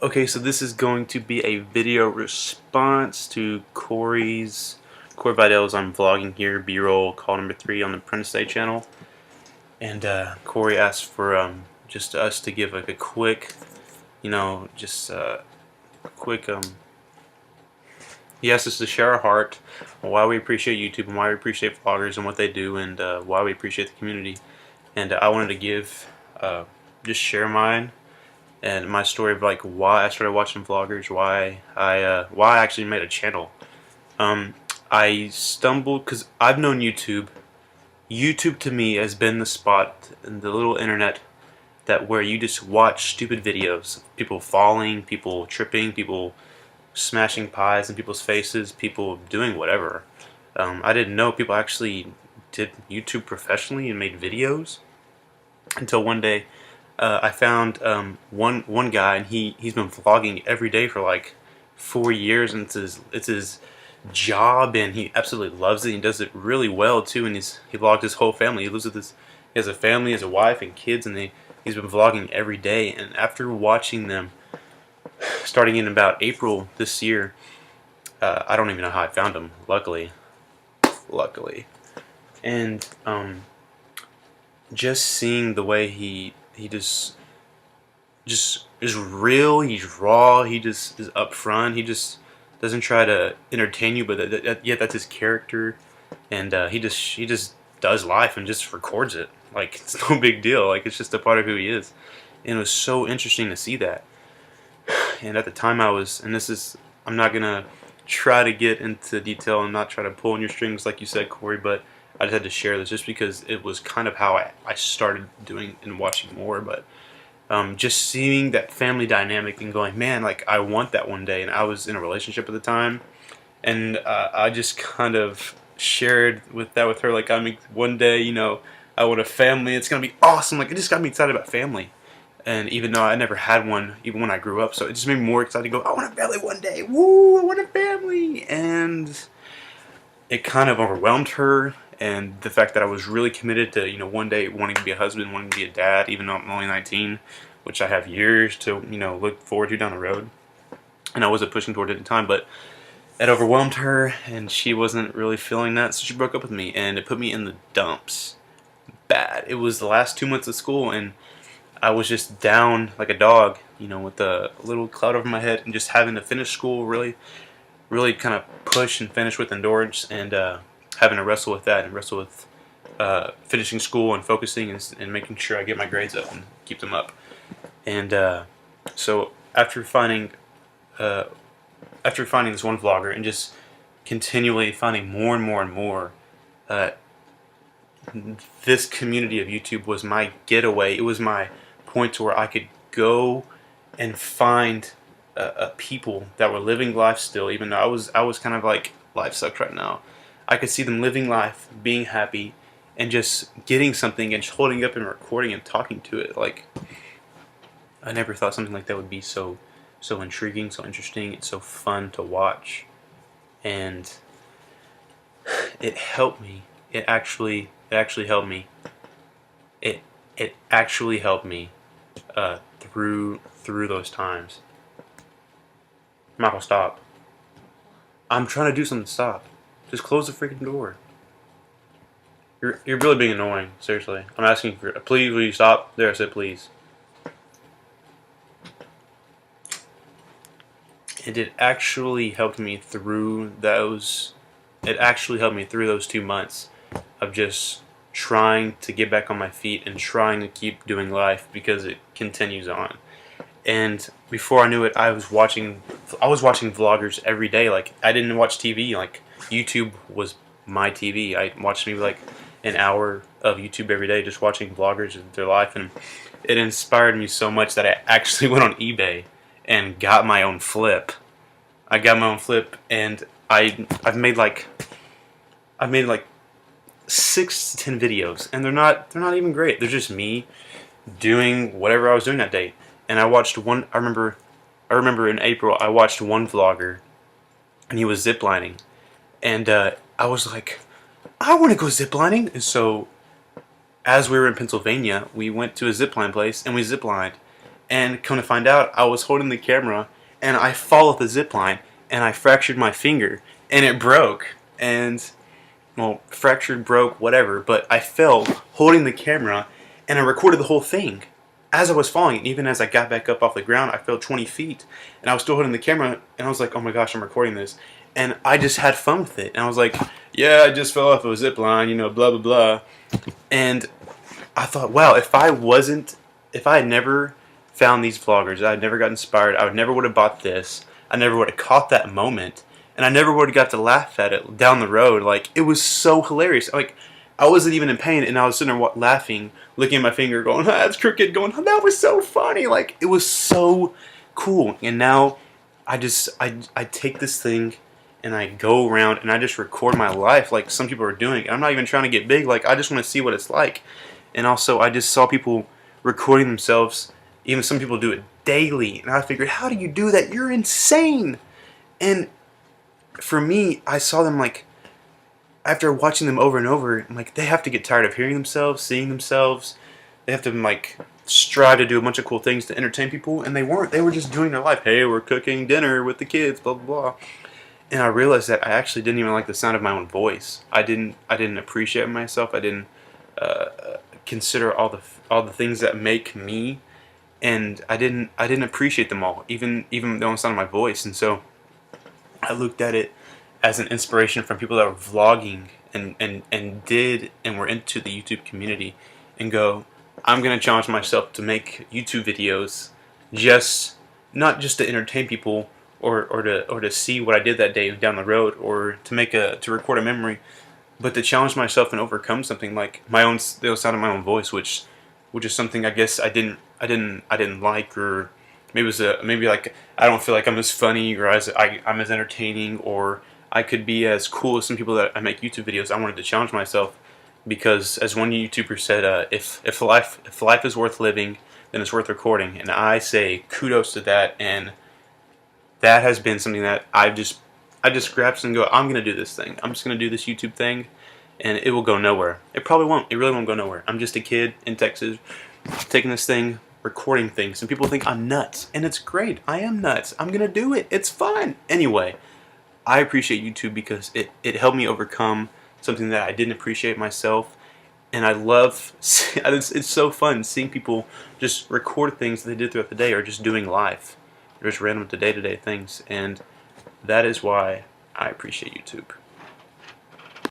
Okay, so this is going to be a video response to Corey Vidal's I'm vlogging here, B-roll call number 3 on the Apprentice Day channel. And Corey asked for just us to give like a quick, quick he asked us to share our heart on why we appreciate YouTube and why we appreciate vloggers and what they do, and why we appreciate the community. And I wanted to give just share mine and my story of like why I started watching vloggers, why I actually made a channel. I stumbled because I've known YouTube. YouTube to me has been the spot in the little internet that where you just watch stupid videos, people falling, people tripping, people smashing pies in people's faces, people doing whatever. I didn't know people actually did YouTube professionally and made videos until one day I found one guy, and he's been vlogging every day for like 4 years, and it's his job, and he absolutely loves it. He does it really well too, and he vlogged his whole family. He lives with he has a family, he has a wife and kids, and he's been vlogging every day. And after watching them, starting in about April this year, I don't even know how I found him. Luckily, and just seeing the way he just is real. He's raw. He just is upfront. He just doesn't try to entertain you, but yet that's his character. And he just does life and just records it like it's no big deal. Like it's just a part of who he is. And it was so interesting to see that. And at the time I'm not gonna try to get into detail and not try to pull on your strings like you said, Corey, but I just had to share this just because it was kind of how I started doing and watching more. But just seeing that family dynamic and going, man, like I want that one day. And I was in a relationship at the time, and I just kind of shared with her, like, I mean, one day, I want a family. It's gonna be awesome. Like it just got me excited about family. And even though I never had one, even when I grew up, so it just made me more excited to go, I want a family one day. Woo, I want a family. And it kind of overwhelmed her, and the fact that I was really committed to, one day wanting to be a husband, wanting to be a dad, even though I'm only 19, which I have years to, look forward to down the road. And I wasn't pushing toward it at the time, but it overwhelmed her, and she wasn't really feeling that, so she broke up with me, and it put me in the dumps. Bad. It was the last 2 months of school, and I was just down like a dog, with a little cloud over my head, and just having to finish school, really kind of push and finish with endurance, and having to wrestle with that and wrestle with finishing school and focusing and making sure I get my grades up and keep them up. And so after finding this one vlogger and just continually finding more and more and more, this community of YouTube was my getaway. It was my point to where I could go and find people that were living life still, even though I was kind of like, life sucks right now. I could see them living life, being happy, and just getting something and just holding up and recording and talking to it. Like, I never thought something like that would be so intriguing, so interesting, it's so fun to watch. And it helped me. It actually helped me. It actually helped me through those times. Michael, stop. I'm trying to do something. Stop. Just close the freaking door. You're really being annoying. Seriously. I'm asking for please. Will you stop? There, I said please. And it actually helped me through those. It actually helped me through those 2 months of just trying to get back on my feet and trying to keep doing life, because it continues on. And before I knew it, I was watching vloggers every day. Like, I didn't watch TV. Like, YouTube was my TV. I watched maybe like an hour of YouTube every day, just watching vloggers and their life, and it inspired me so much that I actually went on eBay and got my own flip. I got my own flip, and I've made like 6 to 10 videos, and they're not even great. They're just me doing whatever I was doing that day. And I watched one. I remember in April I watched one vlogger, and he was ziplining, and I was like, I want to go ziplining. And so, as we were in Pennsylvania, we went to a zipline place and we ziplined. And come to find out, I was holding the camera and I fall off the zip line and I fractured my finger and it broke. And well, fractured, broke, whatever. But I fell holding the camera and I recorded the whole thing as I was falling. And even as I got back up off the ground, I fell 20 feet and I was still holding the camera and I was like, oh my gosh, I'm recording this. And I just had fun with it. And I was like, yeah, I just fell off of a zip line, you know, blah, blah, blah. And I thought, wow, if I had never found these vloggers, I had never got inspired, I would never would have bought this, I never would have caught that moment, and I never would have got to laugh at it down the road. Like, it was so hilarious. Like, I wasn't even in pain, and I was sitting there laughing, looking at my finger, going, ah, it's crooked, going, oh, that was so funny. Like, it was so cool. And now I take this thing and I go around and I just record my life like some people are doing. I'm not even trying to get big. Like, I just want to see what it's like. And also, I just saw people recording themselves. Even some people do it daily. And I figured, how do you do that? You're insane. And for me, I saw them, like, after watching them over and over, I'm like, they have to get tired of hearing themselves, seeing themselves. They have to, like, strive to do a bunch of cool things to entertain people. And they weren't. They were just doing their life. Hey, we're cooking dinner with the kids, blah, blah, blah. And I realized that I actually didn't even like the sound of my own voice. I didn't appreciate myself. I didn't consider all the things that make me, and I didn't appreciate them all, even though it's not my voice. And so I looked at it as an inspiration from people that were vlogging and were into the YouTube community, and go, I'm gonna challenge myself to make YouTube videos, not just to entertain people or to see what I did that day down the road, or to record a memory, but to challenge myself and overcome something like the sound of my own voice, which is something I guess I didn't like, or maybe like I don't feel like I'm as funny, or I'm as entertaining, or I could be as cool as some people that I make YouTube videos. I wanted to challenge myself because, as one YouTuber said, if life is worth living, then it's worth recording, and I say kudos to that. And that has been something that I just grasp and go, I'm going to do this thing. I'm just going to do this YouTube thing, and it will go nowhere. It probably won't. It really won't go nowhere. I'm just a kid in Texas taking this thing, recording things, and people think I'm nuts, and it's great. I am nuts. I'm going to do it. It's fun. Anyway, I appreciate YouTube because it helped me overcome something that I didn't appreciate myself, and I love, it's so fun seeing people just record things that they did throughout the day, or just doing life. Just random day-to-day things, and that is why I appreciate YouTube.